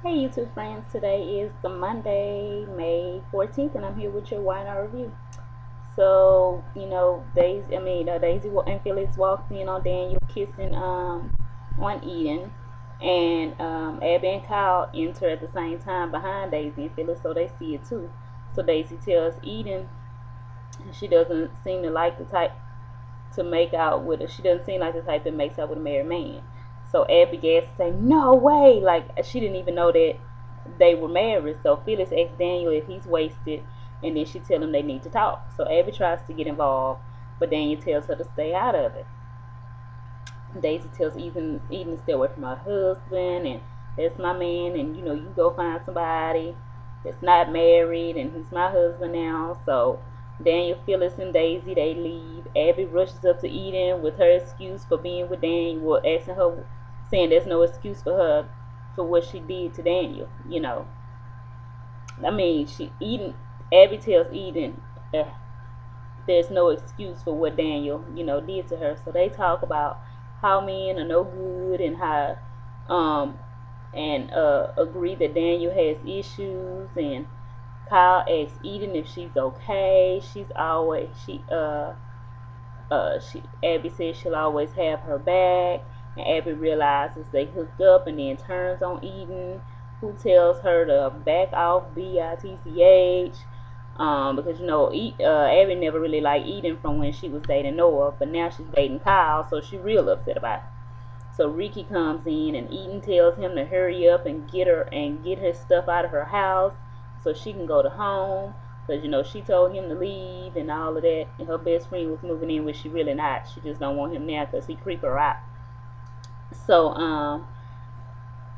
Hey YouTube friends, today is the Monday, May 14th, and I'm here with your wine hour review. So, Daisy and Felix walked in on Daniel kissing on Eden, and Abby and Kyle enter at the same time behind Daisy and Felix, so they see it too. So Daisy tells Eden she doesn't seem to like the type to make out with her. She doesn't seem like the type that makes out with a married man. So Abby Gas say, no way. Like, she didn't even know that they were married. So Phyllis asks Daniel if he's wasted, and then she tells him they need to talk. So Abby tries to get involved, but Daniel tells her to stay out of it. Daisy tells Eden to stay away from her husband, and that's my man, and you go find somebody that's not married, and he's my husband now. So Daniel, Phyllis, and Daisy, they leave. Abby rushes up to Eden with her excuse for being with Daniel, well, asking her, saying there's no excuse for her for what she did to Daniel. Abby tells Eden there's no excuse for what Daniel, did to her. So they talk about how men are no good, and how um and agree that Daniel has issues, and Kyle asks Eden if she's okay. She Abby says she'll always have her back, and Abby realizes they hooked up and then turns on Eden, who tells her to back off, bitch. Because Abby never really liked Eden from when she was dating Noah, but now she's dating Kyle, so she's real upset about it. So Ricky comes in, and Eden tells him to hurry up and get her stuff out of her house so she can go to home, because she told him to leave and all of that, and her best friend was moving in, which she really not. She just don't want him now because he creep her out. So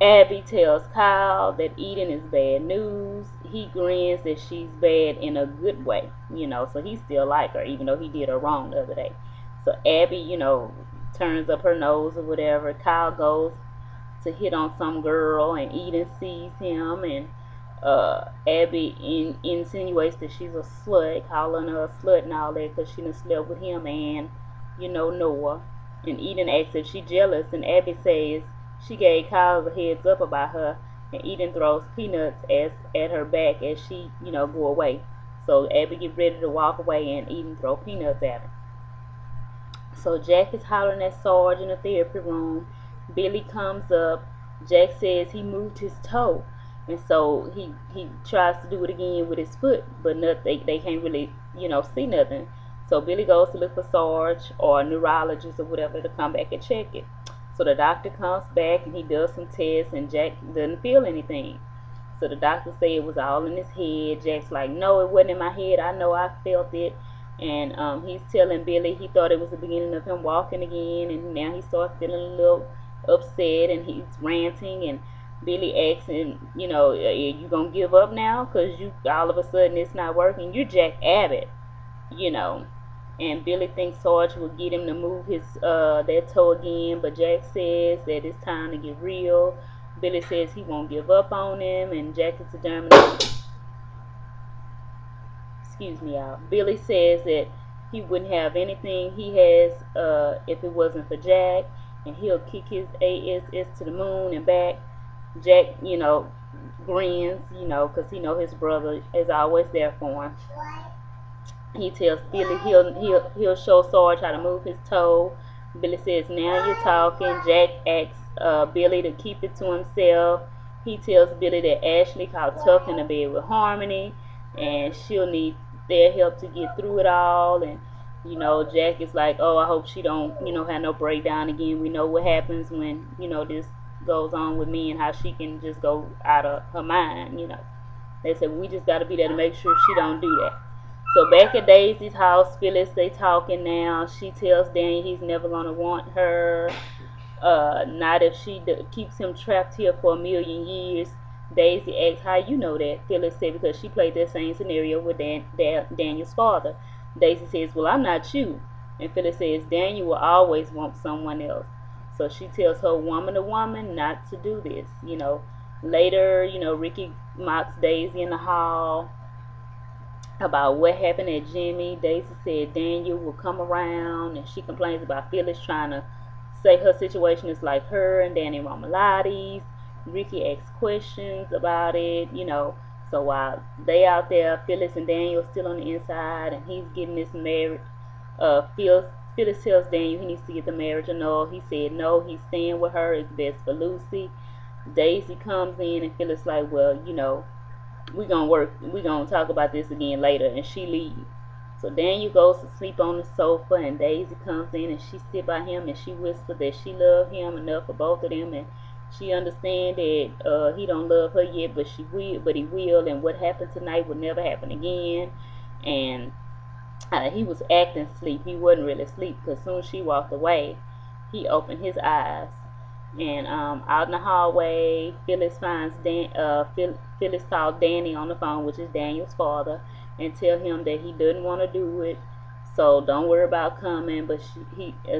Abby tells Kyle that Eden is bad news. He grins that she's bad in a good way, so he still like her even though he did her wrong the other day. So Abby, turns up her nose or whatever. Kyle goes to hit on some girl, and Eden sees him, and Abby insinuates that she's a slut, calling her a slut and all that because she done slept with him and Noah. And Eden asks if she jealous, and Abby says she gave Kyle a heads up about her, and Eden throws peanuts at her back as she go away. So Abby get ready to walk away, and Eden throw peanuts at her. So Jack is hollering at Sarge in the therapy room. Billy comes up. Jack says he moved his toe, and so he tries to do it again with his foot, but they can't really see nothing. So Billy goes to look for Sarge or a neurologist or whatever to come back and check it. So the doctor comes back, and he does some tests, and Jack doesn't feel anything. So the doctor said it was all in his head. Jack's like, no, it wasn't in my head. I know I felt it. And he's telling Billy he thought it was the beginning of him walking again, and now he starts feeling a little upset, and he's ranting. And Billy asks him, are you gonna give up now? Cause you all of a sudden it's not working. You're Jack Abbott, you know. And Billy thinks Sarge will get him to move his that toe again, but Jack says that it's time to get real. Billy says he won't give up on him, and Jack is determined. Excuse me, y'all. Billy says that he wouldn't have anything he has if it wasn't for Jack, and he'll kick his ass to the moon and back. Jack, grins, because he know his brother is always there for him. He tells Billy he'll show Sarge how to move his toe. Billy says, "Now you're talking." Jack asks Billy to keep it to himself. He tells Billy that Ashley caught tough in the bed with Harmony, and she'll need their help to get through it all. And Jack is like, "Oh, I hope she don't have no breakdown again. We know what happens when this goes on with me, and how she can just go out of her mind." They said we just got to be there to make sure she don't do that. So back at Daisy's house, Phyllis, they talking now. She tells Danny he's never gonna want her. Not if she keeps him trapped here for a million years. Daisy asks how you know that. Phyllis said because she played that same scenario with Daniel's father. Daisy says, well, I'm not you. And Phyllis says Daniel will always want someone else. So she tells her woman to woman not to do this. Later, Ricky mocks Daisy in the hall about what happened at Jimmy. Daisy said Daniel will come around, and she complains about Phyllis trying to say her situation is like her and Danny Romalotti's. Ricky asks questions about it, So while they out there, Phyllis and Daniel still on the inside, and he's getting this marriage. Phyllis tells Daniel he needs to get the marriage annulled. He said no, he's staying with her. It's best for Lucy. Daisy comes in, and Phyllis like, well, we're gonna talk about this again later, and she leaves. So Daniel goes to sleep on the sofa, and Daisy comes in and she sit by him and she whispers that she loves him enough for both of them, and she understands that he don't love her yet, but he will, and what happened tonight would never happen again. And he was acting asleep. He wasn't really asleep, because soon as she walked away, he opened his eyes. And out in the hallway, Phyllis called Danny on the phone, which is Daniel's father, and tell him that he doesn't want to do it. So don't worry about coming. But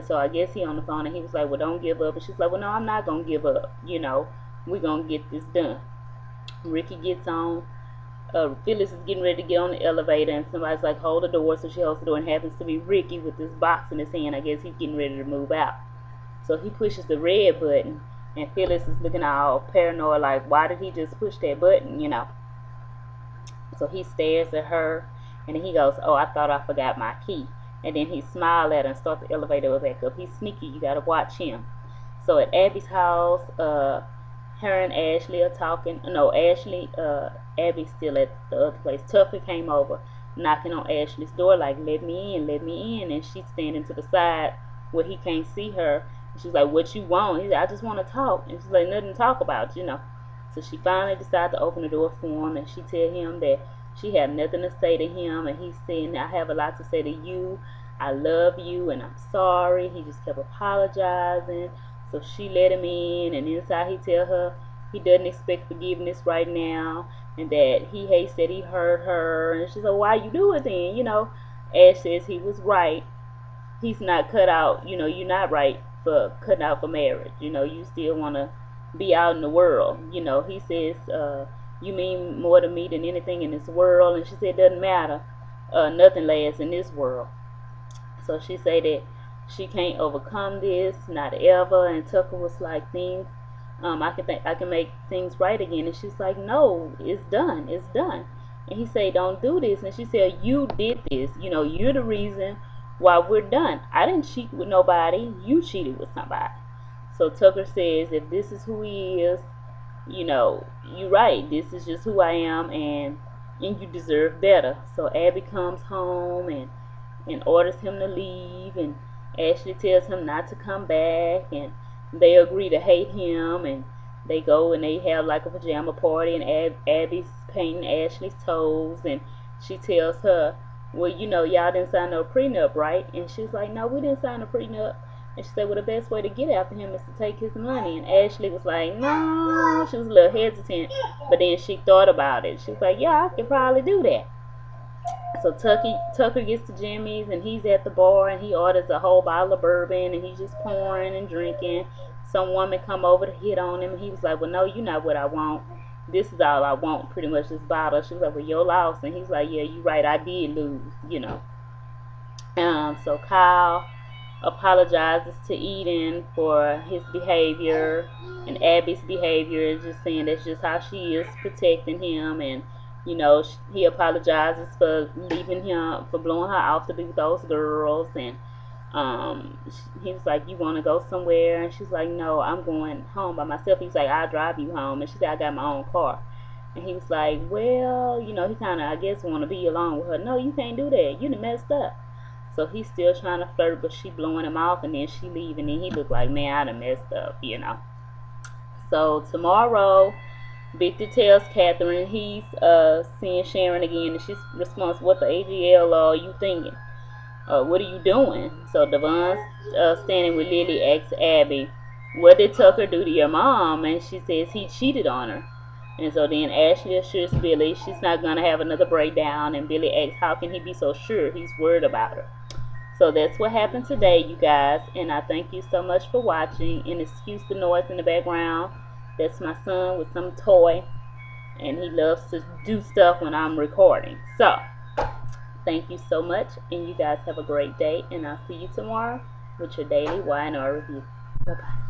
so I guess he on the phone, and he was like, well, don't give up. And she's like, well, no, I'm not gonna give up. We're gonna get this done. Ricky gets on. Phyllis is getting ready to get on the elevator, and somebody's like, hold the door. So she holds the door, and happens to be Ricky with this box in his hand. I guess he's getting ready to move out. So he pushes the red button, and Phyllis is looking all paranoid, like, why did he just push that button? So he stares at her, and then he goes, oh, I thought I forgot my key. And then he smiled at her and starts the elevator back up. He's sneaky. You got to watch him. So at Abby's house, her and Ashley are talking. No, Abby's still at the other place. Tucker came over, knocking on Ashley's door, like, let me in, let me in. And she's standing to the side where he can't see her. She's like, what you want? He's like, I just want to talk. And she's like, nothing to talk about. So she finally decided to open the door for him, and she tell him that she had nothing to say to him, and he's saying, I have a lot to say to you. I love you, and I'm sorry. He just kept apologizing. So she let him in, and inside he tell her he doesn't expect forgiveness right now, and that he hates that he hurt her. And she's like, why you do it then? Ash says he was right. He's not cut out, you're not right for cutting out for marriage. You still want to be out in the world. He says, you mean more to me than anything in this world. And she said, it doesn't matter. Nothing lasts in this world. So she said that she can't overcome this, not ever. And Tucker was like, I can make things right again. And she's like, no, it's done. It's done. And he said, don't do this. And she said, you did this. You're the reason why we're done. I didn't cheat with nobody. You cheated with somebody. So Tucker says, if this is who he is, you're right. This is just who I am, and you deserve better. So Abby comes home and orders him to leave, and Ashley tells him not to come back, and they agree to hate him, and they go and they have like a pajama party, and Abby's painting Ashley's toes, and she tells her, well, y'all didn't sign no prenup, right? And she's like, no, we didn't sign a prenup. And she said, well, the best way to get after him is to take his money. And Ashley was like, no. She was a little hesitant, but then she thought about it. She was like, yeah, I could probably do that. So Tucker gets to Jimmy's, and he's at the bar, and he orders a whole bottle of bourbon, and he's just pouring and drinking. Some woman come over to hit on him, and he was like, well, no, you're not what I want. This is all I want, pretty much, this bottle. She was like, well, your loss. And he's like, yeah, you're right, I did lose, So Kyle apologizes to Eden for his behavior, and Abby's behavior is just saying that's just how she is, protecting him. And he apologizes for leaving him, for blowing her off to be with those girls. And he was like, you want to go somewhere? And she's like, no, I'm going home by myself. He was like, I'll drive you home. And she said, I got my own car. And he was like, well, he kind of, I guess, want to be alone with her. No, you can't do that. You done messed up. So he's still trying to flirt, but she blowing him off, and then she leave, and then he looked like, man, I done messed up. So tomorrow, Victor tells Catherine he's seeing Sharon again, and she responds, what the AGL are you thinking? What are you doing? So Devon's standing with Lily, asks Abby, what did Tucker do to your mom? And she says he cheated on her. And so then Ashley assures Billy she's not going to have another breakdown, and Billy asks, how can he be so sure? He's worried about her. So that's what happened today, you guys, and I thank you so much for watching. And excuse the noise in the background. That's my son with some toy, and he loves to do stuff when I'm recording. So thank you so much, and you guys have a great day, and I'll see you tomorrow with your daily Y&R review. Bye-bye.